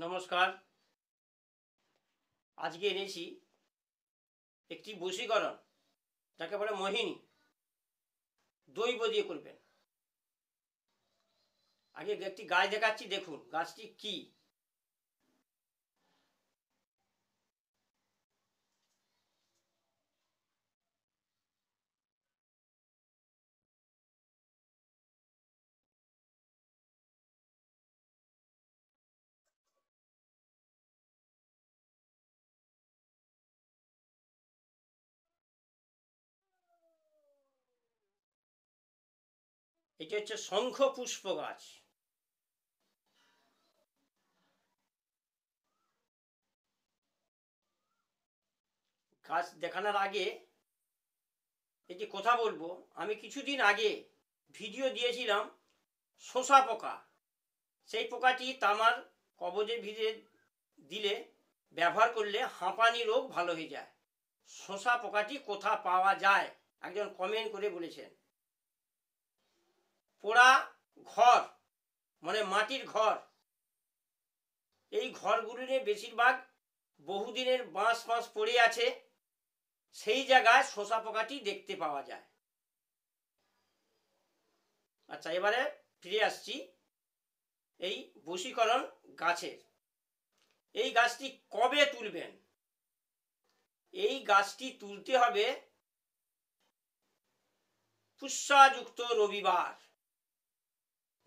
নমস্কার। আজকে এনেছি একটি বশীকরণ, যাকে বলে মোহিনী। দৈব দিয়ে করবেন। আগে একটি গাছ দেখাচ্ছি, দেখুন গাছটি কি। এটি হচ্ছে শঙ্খ পুষ্প গাছ। গাছ দেখানোর আগে একটি কথা বলবো। আমি কিছুদিন আগে ভিডিও দিয়েছিলাম শোষা পোকা। সেই পোকাটি তামার কবজে ভিজে দিলে, ব্যবহার করলে হাঁপানি রোগ ভালো হয়ে যায়। শোষা পোকাটি কোথা পাওয়া যায়, একজন কমেন্ট করে বলেছেন। পোড়া ঘর, মানে মাটির ঘর, এই ঘরগুলিতে বেশিরভাগ বহুদিনের বাঁশ ফাঁস পড়ে আছে, সেই জায়গায় শোষা পোকাটি দেখতে পাওয়া যায়। আচ্ছা, এবারে ফিরে আসছি এই বশীকরণ গাছের। এই গাছটি কবে তুলবেন? এই গাছটি তুলতে হবে পুষ্যাযুক্ত রবিবার,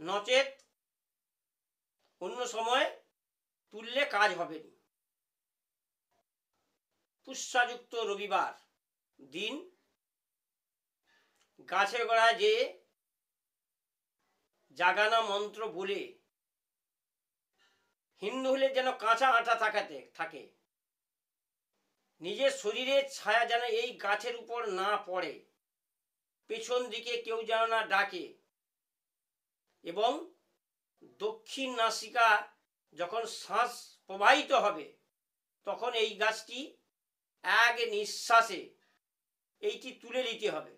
নচেত অন্য সময় তুললে কাজ হবে না। পুষ্যাযুক্ত রবিবার দিন গাছের গোড়ায় যে জাগানা মন্ত্র বলে, হিন্দু হলে যেন কাঁচা আটা থাকে, নিজের শরীরের ছায়া যেন এই গাছের উপর না পড়ে, পেছন দিকে কেউ যেন না ডাকে, এবং দক্ষিণ নাসিকা যখন শ্বাস প্রবাহিত হবে, তখন এই গাছটি এক নিঃশ্বাসে এইটি তুলে নিতে হবে।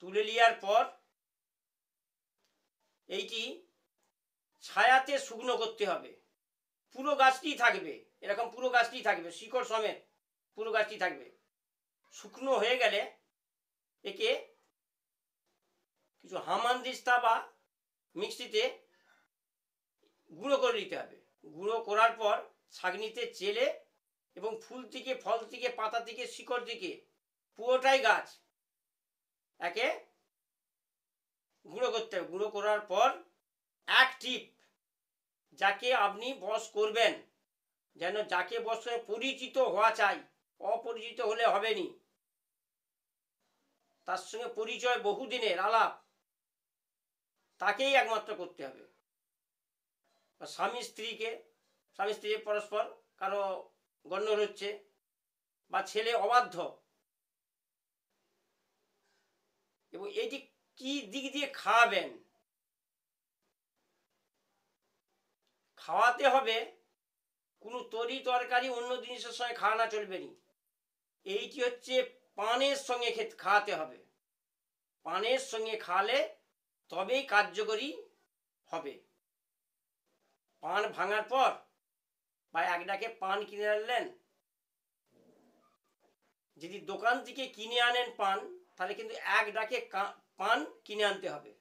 তুলে নেওয়ার পর এইটি ছায়াতে শুকনো করতে হবে। পুরো গাছটি থাকবে, এরকম পুরো গাছটি থাকবে, শিকড় সমেত পুরো গাছটি থাকবে। শুকনো হয়ে গেলে একে কিছু হামানদিস্তা বা মিক্সিতে গুঁড়ো করে নিতে হবে। গুঁড়ো করার পর ছাঁকনিতে চেলে, এবং ফুল থেকে, ফল থেকে, পাতা থেকে, শিকড় থেকে পুরোটাই গাছ একে গুঁড়ো করতে হবে। গুঁড়ো করার পর এক টিপ, যাকে আপনি বশ করবেন, যেন যাকে বশ করে পরিচিত হওয়া চাই, অপরিচিত হলে হবে নি, তার সঙ্গে পরিচয় বহুদিনের আলাপ, তাকেই একমাত্র করতে হবে। স্বামী স্ত্রী পরস্পর কারো গণ্ডগোল হচ্ছে, বা ছেলে অবাধ্য, এবং এটি কি দিক দিয়ে খাওয়াবেন? খাওয়াতে হবে কোনো তরি তরকারি অন্য জিনিসের সঙ্গে খাওয়ানো চলবে না। এইটি হচ্ছে পানের সঙ্গে খাওয়াতে হবে। পানের সঙ্গে খাওয়ালে তবেই কার্যকরী হবে। পান ভাঙার পর বা এক ডাকে পান কিনে আনলেন, যদি দোকান থেকে কিনে আনেন পান, তাহলে কিন্তু এক ডাকে পান কিনে আনতে হবে।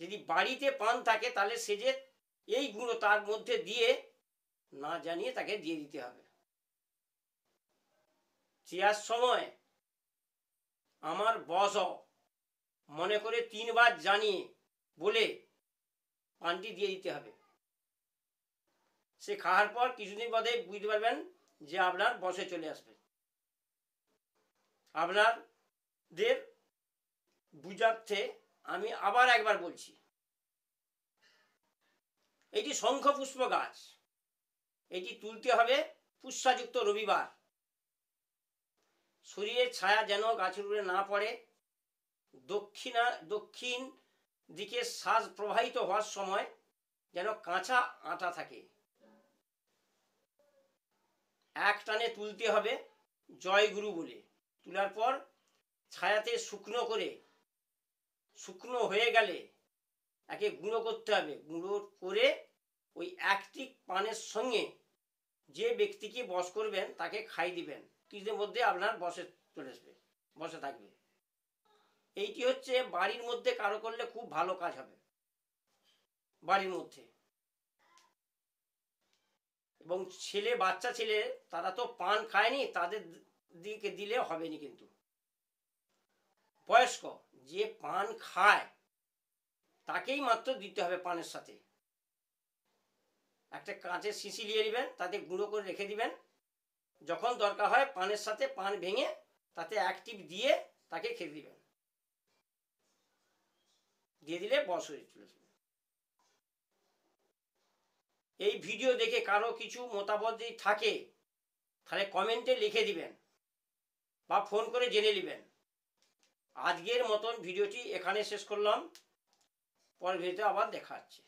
যদি বাড়িতে পান থাকে, তাহলে সে যে এই গুঁড়ো তার মধ্যে দিয়ে না জানিয়ে তাকে দিয়ে দিতে হবে। চেয়ার সময় আমার বস মনে করে 3 বার জানিয়ে বলে পানটি দিয়ে দিতে হবে। সে খাওয়ার পর কিছুদিন বাদে বুঝতে পারবেন যে আপনার বসে চলে আসবে। আপনাদের বুঝার্থে আমি আবার একবার বলছি, এটি শঙ্খ পুষ্প গাছ। এটি তুলতে হবে পুষ্যাযুক্ত রবিবার। শরীরের ছায়া যেন গাছের উপরে না পড়ে, দক্ষিণ দিকে শ্বাস প্রবাহিত হওয়ার সময় যেন কাঁচা আটা থাকে। এক টানে তুলতে হবে জয়গুরু বলে। তোলার পর ছায়াতে শুকনো হয়ে গেলে একে গুঁড়ো করতে হবে। গুঁড়ো করে ওই একটি পানের সঙ্গে যে ব্যক্তিকে বশ করবেন তাকে খাই দিবেন, কিছুদিনের মধ্যে আপনার বসে চলে আসবে, বসে থাকবে। এইটি হচ্ছে বাড়ির মধ্যে কারো করলে খুব ভালো কাজ হবে বাড়ির মধ্যে। এবং ছেলে, বাচ্চা ছেলে, তারা তো পান খায়নি, তাদের দিকে দিলে হবে না। কিন্তু বয়স্ক যে পান খায় তাকেই মাত্র দিতে হবে পানের সাথে। একটা কাঁচের শিশি নিয়ে নেবেন, তাতে গুঁড়ো করে রেখে দিবেন, যখন দরকার হয় পানের সাথে পান ভেঙে তাতে এক টিপ দিয়ে তাকে খেতে দিবেন, দিয়ে দিলে বশ হয়ে চলে যাবে। এই ভিডিও দেখে কারো কিছু মতামত যদি থাকে তাহলে কমেন্টে লিখে দিবেন বা ফোন করে জেনে নেবেন। আজকের মতন ভিডিওটি এখানে শেষ করলাম, পরের ভিডিওতে আবার দেখা হচ্ছে।